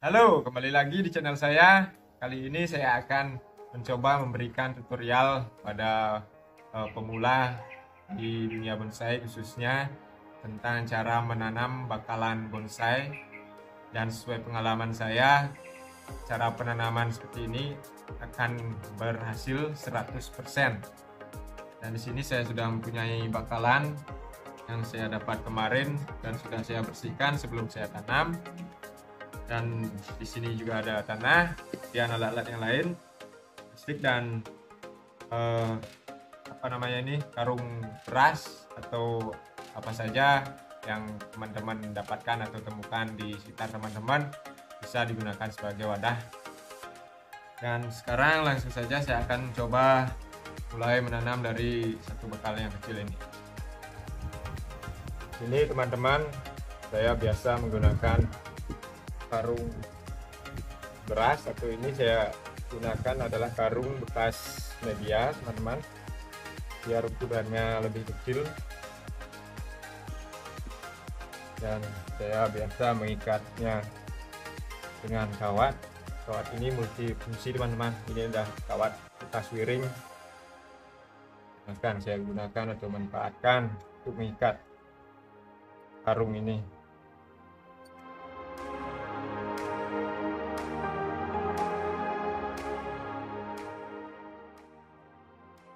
Halo, kembali lagi di channel saya. Kali ini saya akan mencoba memberikan tutorial pada pemula di dunia bonsai, khususnya tentang cara menanam bakalan bonsai. Dan sesuai pengalaman saya, cara penanaman seperti ini akan berhasil 100%. Dan di sini saya sudah mempunyai bakalan yang saya dapat kemarin dan sudah saya bersihkan sebelum saya tanam. Dan di sini juga ada tanah dan alat-alat yang lain, plastik dan karung beras atau apa saja yang teman-teman dapatkan atau temukan di sekitar teman-teman bisa digunakan sebagai wadah. Dan sekarang langsung saja saya akan coba mulai menanam dari satu bakal yang kecil ini. Ini teman-teman, saya biasa menggunakan karung beras, atau ini saya gunakan adalah karung bekas media teman-teman, biar ukurannya lebih kecil. Dan saya biasa mengikatnya dengan kawat ini multifungsi teman-teman. Ini adalah kawat bekas wiring, akan saya gunakan atau manfaatkan untuk mengikat karung ini.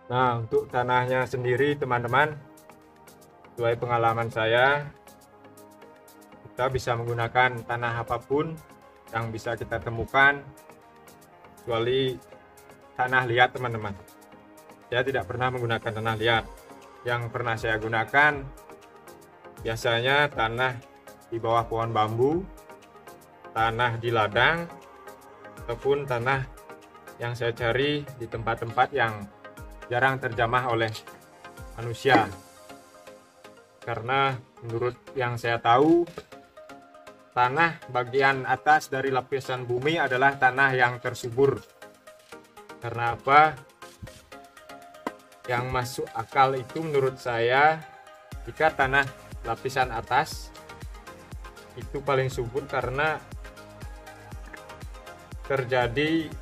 Nah, untuk tanahnya sendiri teman-teman, sesuai pengalaman saya, kita bisa menggunakan tanah apapun yang bisa kita temukan, kecuali tanah liat teman-teman. Saya tidak pernah menggunakan tanah liat. Yang pernah saya gunakan biasanya tanah di bawah pohon bambu, tanah di ladang, ataupun tanah yang saya cari di tempat-tempat yang jarang terjamah oleh manusia. Karena menurut yang saya tahu, tanah bagian atas dari lapisan bumi adalah tanah yang tersubur. Karena apa? Yang masuk akal itu menurut saya, jika tanah lapisan atas itu paling subur karena terjadi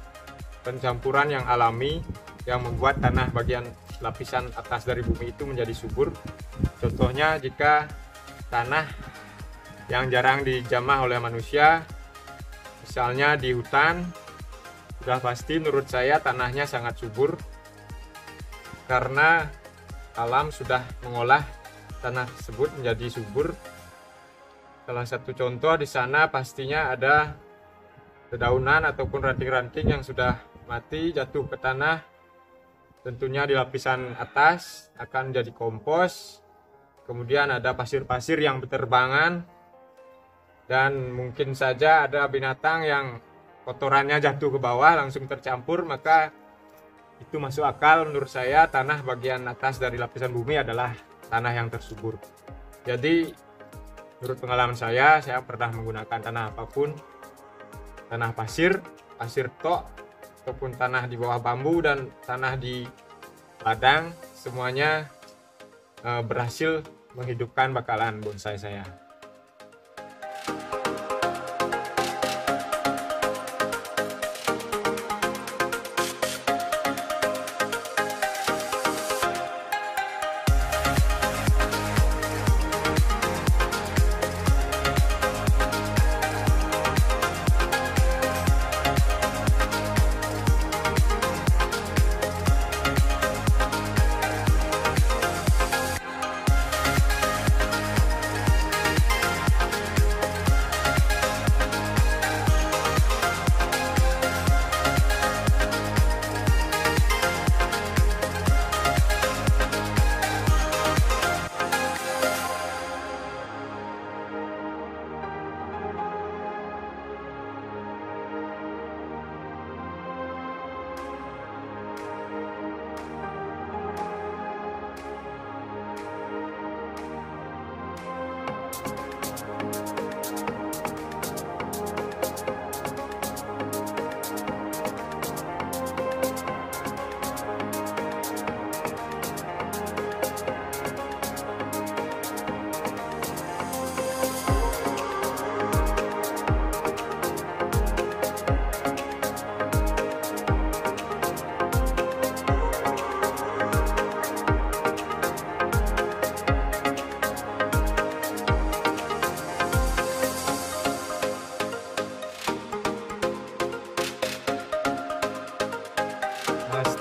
pencampuran yang alami yang membuat tanah bagian lapisan atas dari bumi itu menjadi subur. Contohnya jika tanah yang jarang dijamah oleh manusia, misalnya di hutan, sudah pasti menurut saya tanahnya sangat subur karena alam sudah mengolah tanah tersebut menjadi subur. Salah satu contoh di sana pastinya ada dedaunan ataupun ranting-ranting yang sudah mati jatuh ke tanah. Tentunya di lapisan atas akan jadi kompos. Kemudian ada pasir-pasir yang berterbangan, dan mungkin saja ada binatang yang kotorannya jatuh ke bawah langsung tercampur. Maka itu masuk akal menurut saya, tanah bagian atas dari lapisan bumi adalah tanah yang tersubur. Jadi menurut pengalaman saya pernah menggunakan tanah apapun, tanah pasir tok, ataupun tanah di bawah bambu dan tanah di ladang, semuanya berhasil menghidupkan bakalan bonsai saya.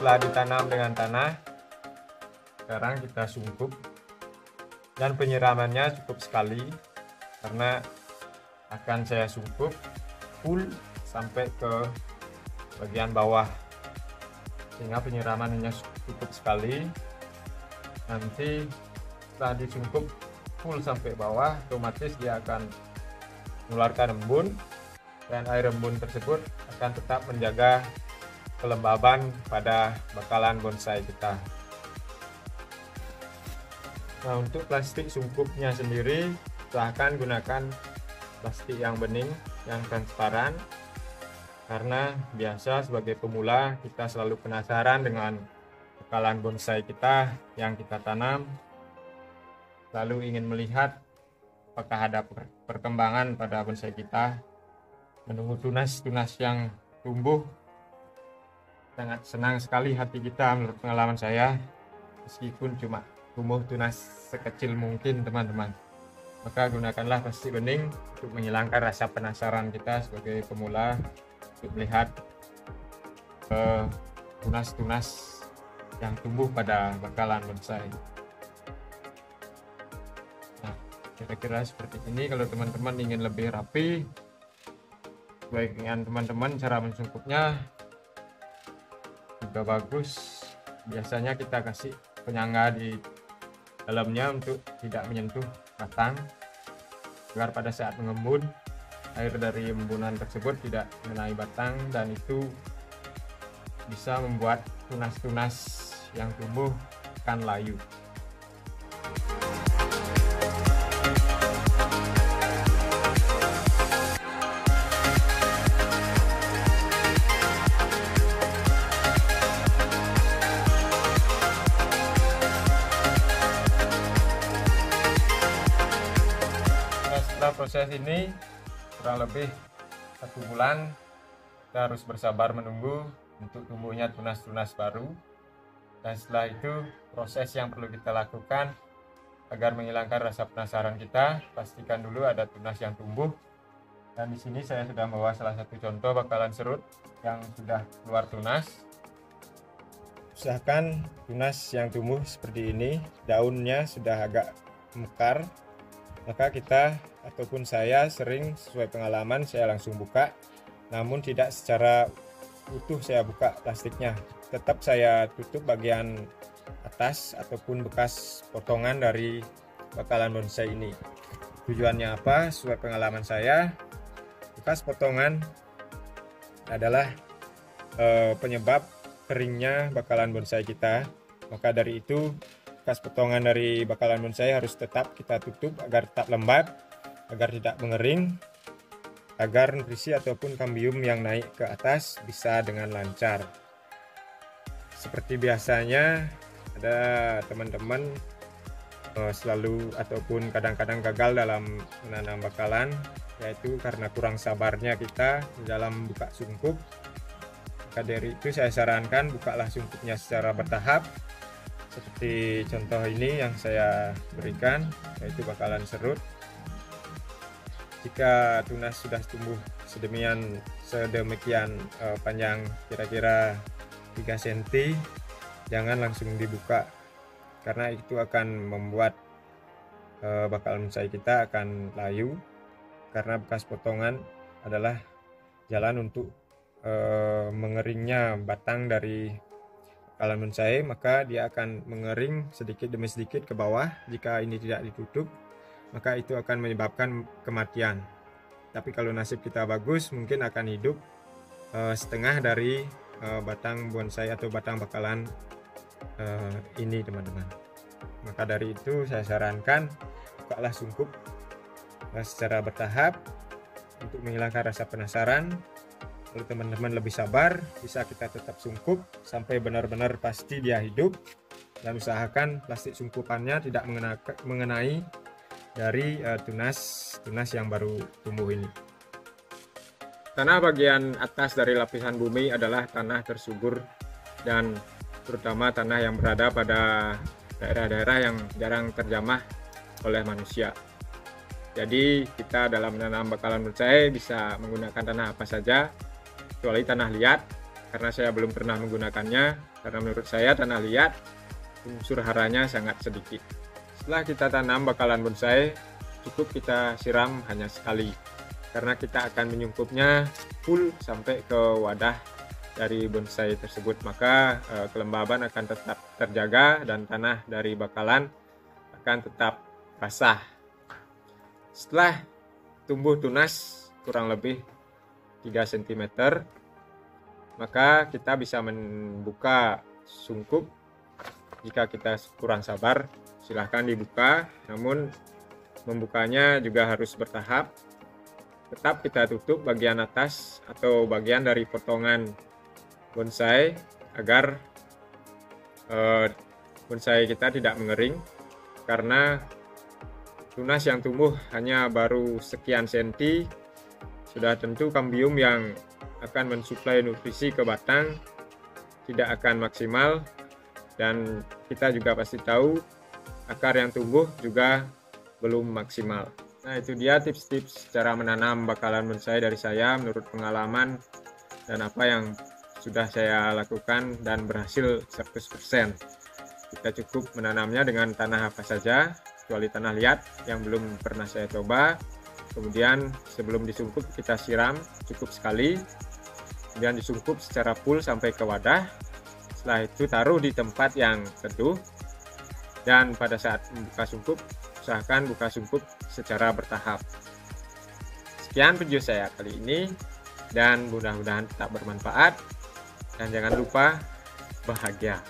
setelah ditanam dengan tanah, sekarang kita sungkup, dan penyiramannya cukup sekali karena akan saya sungkup full sampai ke bagian bawah, sehingga penyiraman hanya cukup sekali. Nanti setelah disungkup full sampai bawah, otomatis dia akan mengeluarkan embun, dan air embun tersebut akan tetap menjaga kelembaban pada bakalan bonsai kita. Nah, untuk plastik sungkupnya sendiri, silahkan gunakan plastik yang bening, yang transparan, karena biasa sebagai pemula kita selalu penasaran dengan bakalan bonsai kita yang kita tanam, lalu ingin melihat apakah ada perkembangan pada bonsai kita, menunggu tunas-tunas yang tumbuh. Sangat senang sekali hati kita menurut pengalaman saya, meskipun cuma tumbuh tunas sekecil mungkin teman-teman. Maka gunakanlah plastik bening untuk menghilangkan rasa penasaran kita sebagai pemula, untuk melihat tunas-tunas yang tumbuh pada bakalan bonsai. Nah, kira-kira seperti ini. Kalau teman-teman ingin lebih rapi, baiknya teman-teman cara mensungkupnya juga bagus. Biasanya kita kasih penyangga di dalamnya untuk tidak menyentuh batang, agar pada saat mengembun air dari embunan tersebut tidak mengenai batang, dan itu bisa membuat tunas-tunas yang tumbuh akan layu. Setelah proses ini kurang lebih 1 bulan, kita harus bersabar menunggu untuk tumbuhnya tunas-tunas baru. Dan setelah itu, proses yang perlu kita lakukan agar menghilangkan rasa penasaran kita, pastikan dulu ada tunas yang tumbuh. Dan di sini saya sudah membawa salah satu contoh bakalan serut yang sudah keluar tunas. Usahakan tunas yang tumbuh seperti ini, daunnya sudah agak mekar, maka kita ataupun saya sering sesuai pengalaman saya langsung buka, namun tidak secara utuh saya buka plastiknya, tetap saya tutup bagian atas ataupun bekas potongan dari bakalan bonsai ini. Tujuannya apa? Sesuai pengalaman saya, bekas potongan adalah penyebab keringnya bakalan bonsai kita. Maka dari itu, bekas potongan dari bakalan bonsai harus tetap kita tutup agar tetap lembab, agar tidak mengering, agar nutrisi ataupun kambium yang naik ke atas bisa dengan lancar. Seperti biasanya ada teman-teman selalu ataupun kadang-kadang gagal dalam menanam bakalan, yaitu karena kurang sabarnya kita di dalam buka sungkup. Maka dari itu saya sarankan bukalah sungkupnya secara bertahap, seperti contoh ini yang saya berikan, yaitu bakalan serut. Jika tunas sudah tumbuh sedemikian panjang kira-kira 3 cm, jangan langsung dibuka, karena itu akan membuat bakalan bonsai kita akan layu, karena bekas potongan adalah jalan untuk mengeringnya batang dari bakalan bonsai, maka dia akan mengering sedikit demi sedikit ke bawah. Jika ini tidak ditutup, maka itu akan menyebabkan kematian. Tapi kalau nasib kita bagus, mungkin akan hidup setengah dari batang bonsai atau batang bakalan ini teman-teman. Maka dari itu saya sarankan bukalah sungkup secara bertahap untuk menghilangkan rasa penasaran. Kalau teman-teman lebih sabar, bisa kita tetap sungkup sampai benar-benar pasti dia hidup, dan usahakan plastik sungkupannya tidak mengenai dari tunas yang baru tumbuh ini. Tanah bagian atas dari lapisan bumi adalah tanah tersubur, dan terutama tanah yang berada pada daerah-daerah yang jarang terjamah oleh manusia. Jadi kita dalam menanam bakalan bonsai bisa menggunakan tanah apa saja kecuali tanah liat, karena saya belum pernah menggunakannya, karena menurut saya tanah liat unsur haranya sangat sedikit. Setelah kita tanam bakalan bonsai, cukup kita siram hanya sekali, karena kita akan menyungkupnya full sampai ke wadah dari bonsai tersebut. Maka kelembaban akan tetap terjaga dan tanah dari bakalan akan tetap basah. Setelah tumbuh tunas kurang lebih 3 cm, maka kita bisa membuka sungkup. Jika kita kurang sabar, silahkan dibuka, namun membukanya juga harus bertahap. Tetap kita tutup bagian atas atau bagian dari potongan bonsai agar bonsai kita tidak mengering, karena tunas yang tumbuh hanya baru sekian senti, sudah tentu kambium yang akan mensuplai nutrisi ke batang tidak akan maksimal, dan kita juga pasti tahu akar yang tumbuh juga belum maksimal. Nah, itu dia tips-tips cara menanam bakalan bonsai dari saya menurut pengalaman dan apa yang sudah saya lakukan dan berhasil 100%. Kita cukup menanamnya dengan tanah apa saja, kecuali tanah liat yang belum pernah saya coba. Kemudian sebelum disungkup kita siram cukup sekali, kemudian disungkup secara full sampai ke wadah. Setelah itu taruh di tempat yang teduh, dan pada saat membuka sungkup usahakan buka sungkup secara bertahap. Sekian video saya kali ini, dan mudah-mudahan tetap bermanfaat, dan jangan lupa bahagia.